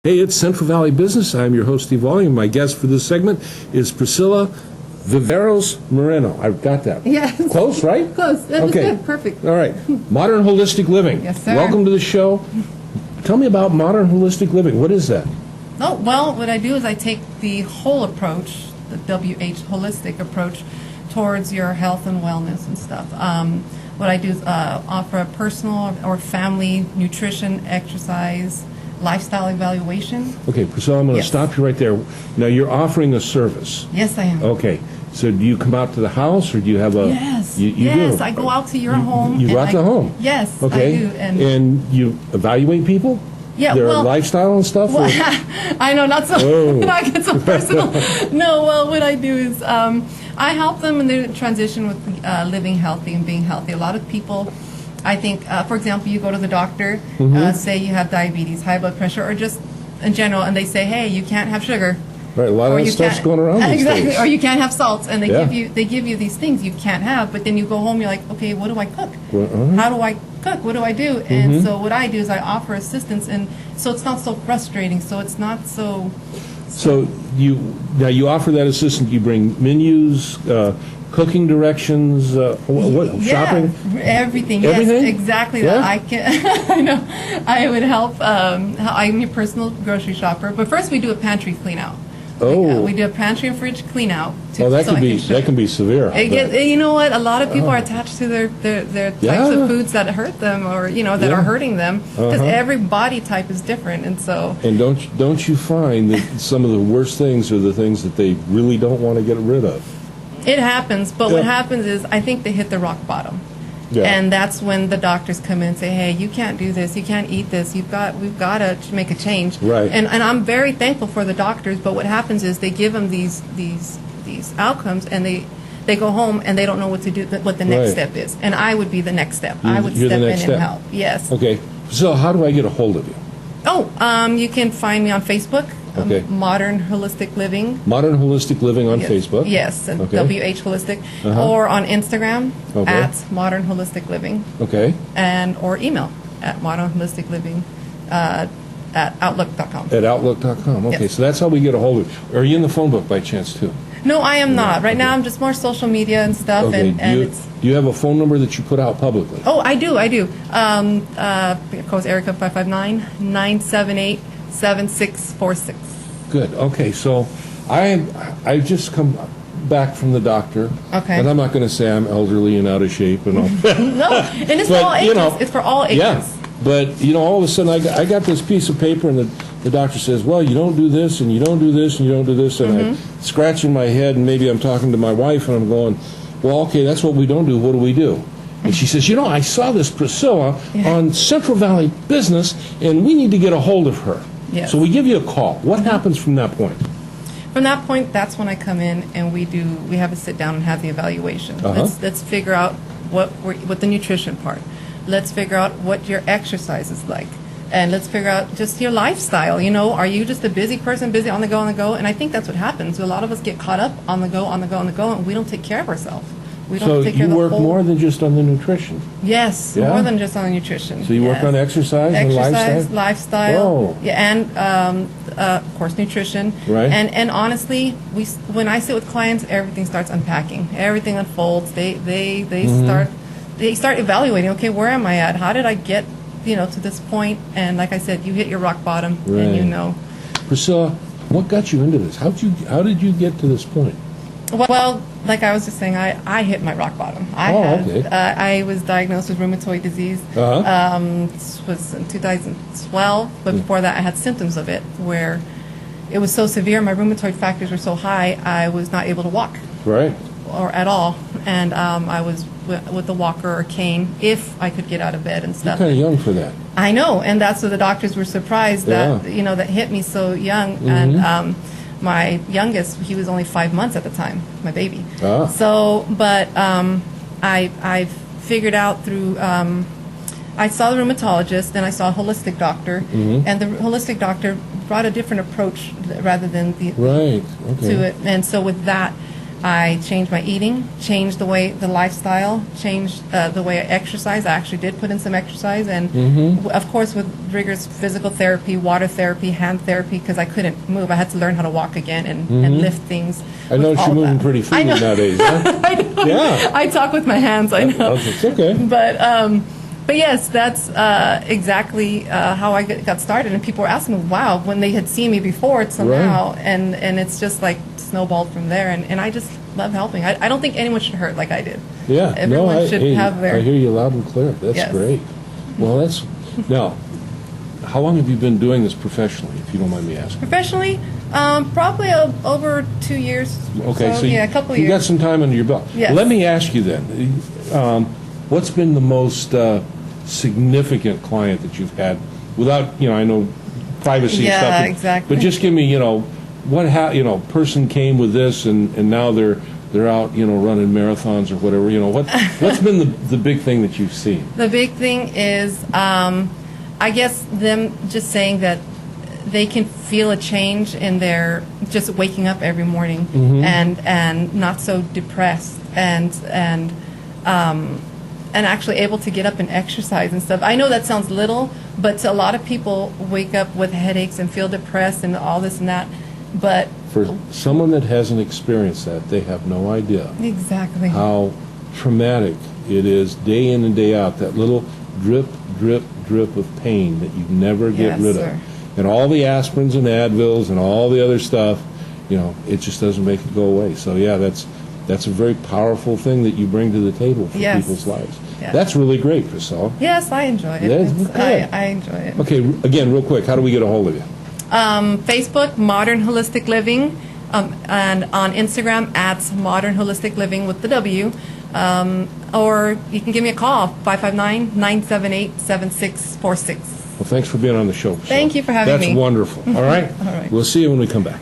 Hey, it's Central Valley Business. I'm your host, Steve Volume. My guest for this segment is Priscilla Viveros-Moreno. I've got that. Yes. Close, right? Close. That was Okay. good. Perfect. All right. Modern Holistic Living. Yes, sir. Welcome to the show. Tell me about Modern Holistic Living. What is that? Oh, well, what I do is I take the whole approach, the holistic approach, towards your health and wellness and stuff. What I do is offer a personal or family nutrition, exercise, lifestyle evaluation. Okay, Priscilla, I'm going to Yes. stop you right there. Now, you're offering a service. Yes, I am. Okay. So do you come out to the house, or do you have a... Yes. You yes, do? I go out to your home. You go and out to the home? Yes, Okay. I do. And you evaluate people? Yeah, Their well, lifestyle and stuff? Well, or- I know, not so. Oh. Not get so personal. No, well, what I do is I help them in their transition with living healthy and being healthy. A lot of people, I think, for example, you go to the doctor, say you have diabetes, high blood pressure, or just in general, and they say, hey, you can't have sugar. Right, a lot of that stuff's going around these exactly, days. or you can't have salts, and Yeah. they give you these things you can't have, but then you go home, you're like, okay, what do I cook? Well, How do I cook? What do I do? And so what I do is I offer assistance, and so it's not so frustrating, so it's not so... So you offer that assistance. You bring menus, cooking directions, shopping, everything. Everything? Yes, exactly. Yeah? That I can. I know. I would help. I'm your personal grocery shopper. But first, we do a pantry clean out. Oh. We do a pantry and fridge clean out. Oh, that can be severe. I bet. You know what? A lot of people are attached to their types Yeah. of foods that hurt them, or that Yeah. are hurting them, because Uh-huh. every body type is different, and so. And don't you find that some of the worst things are the things that they really don't want to get rid of? It happens, but Yeah. what happens is I think they hit the rock bottom. Yeah. And that's when the doctors come in and say, hey, you can't do this, you can't eat this, we've got to make a change. Right. And I'm very thankful for the doctors, but what happens is they give them these outcomes, and they go home and they don't know what to do, what the next Right. step is. And I would be the next step. I would You're the step in next and step. help. Yes. Okay. So how do I get a hold of you? Oh, you can find me on Facebook, Okay. Modern Holistic Living. Modern Holistic Living on Yes. Facebook. Yes, and Okay. WH Holistic, Uh-huh. or on Instagram Okay. at Modern Holistic Living, Okay. or email at Modern Holistic Living at outlook.com. At Outlook.com. Okay. Yes. So that's how we get a hold of you. Are you in the phone book by chance too? No, I am not. Right Okay. now, I'm just more social media and stuff, Okay. and do it's. you have a phone number that you put out publicly? Oh, I do. Of course, Erica 559-978-7646. Good. Okay. So I've just come back from the doctor. Okay. And I'm not going to say I'm elderly and out of shape and all. No, and it's for But, all you ages. know, It's for all ages. Yeah. But, all of a sudden I got this piece of paper, and the doctor says, well, you don't do this, and you don't do this, and you don't do this. And I'm scratching my head, and maybe I'm talking to my wife, and I'm going, well, okay, that's what we don't do. What do we do? And she says, I saw this Priscilla on Central Valley Business, and we need to get a hold of her. Yes. So we give you a call. What happens from that point? From that point, that's when I come in and we have a sit down and have the evaluation. Uh-huh. Let's figure out what the nutrition part. Let's figure out what your exercise is like. And let's figure out just your lifestyle. Are you just a busy person, busy on the go, And I think that's what happens. A lot of us get caught up on the go, and we don't take care of ourselves. We don't So take care you of the work whole. more than just on the nutrition. Yes, Yeah? more than just on the nutrition. So you work Yes. on exercise and lifestyle? lifestyle, Oh. yeah, and of course nutrition. Right. And honestly, when I sit with clients, everything starts unpacking. Everything unfolds. They start evaluating. Okay, where am I at? How did I get to this point? And like I said, you hit your rock bottom, Right. and Priscilla, what got you into this? How did you get to this point? Well, like I was just saying, I hit my rock bottom. Okay. I was diagnosed with rheumatoid disease. Uh-huh. This was in 2012, but before that I had symptoms of it where it was so severe, my rheumatoid factors were so high, I was not able to walk Right. or at all. And I was with a walker or cane if I could get out of bed and You're stuff. kind of young for that. I know, and that's what the doctors were surprised that, Yeah. that hit me so young. And my youngest, he was only 5 months at the time, my baby. Ah. So, but I figured out through, I saw the rheumatologist, and I saw a holistic doctor, and the holistic doctor brought a different approach rather than Right. Okay. to it. And so with that, I changed my eating, changed the lifestyle, changed the way I exercise. I actually did put in some exercise, and of course with rigorous physical therapy, water therapy, hand therapy, because I couldn't move. I had to learn how to walk again and lift things. I know with all you're moving that. pretty freely nowadays, huh? I know. Yeah. I talk with my hands. I know. It's okay. But yes, that's exactly how I got started. And people were asking me, wow, when they had seen me before till Right. now. And it's just like snowballed from there. And I just love helping. I don't think anyone should hurt like I did. Yeah, Everyone should have their... I hear you loud and clear. That's Yes. great. Well, now, how long have you been doing this professionally, if you don't mind me asking? Professionally, probably over 2 years. Okay, so yeah, a couple you years. got some time under your belt. Yes. Let me ask you then, what's been the most significant client that you've had without, I know privacy Yeah, stuff. exactly. But just give me, person came with this and now they're out, running marathons or whatever. What's been the big thing that you've seen? The big thing is, I guess, them just saying that they can feel a change in their just waking up every morning and not so depressed and actually able to get up and exercise and stuff. I know that sounds little, but to a lot of people wake up with headaches and feel depressed and all this and that. But For someone that hasn't experienced that, they have no idea exactly how traumatic it is day in and day out, that little drip, drip, drip of pain that you never get Yes, rid sir. of. And all the aspirins and Advils and all the other stuff, it just doesn't make it go away. So, yeah, that's a very powerful thing that you bring to the table for Yes. people's lives. Yeah. That's really great, Priscilla. Yes, I enjoy it. That's It's- good. I enjoy it. Okay, again, real quick, how do we get a hold of you? Facebook, Modern Holistic Living, and on Instagram, @Modern Holistic Living with the W. Or you can give me a call, 559-978-7646. Well, thanks for being on the show, Priscilla. Thank you for having me. That's wonderful. All right? All right. We'll see you when we come back.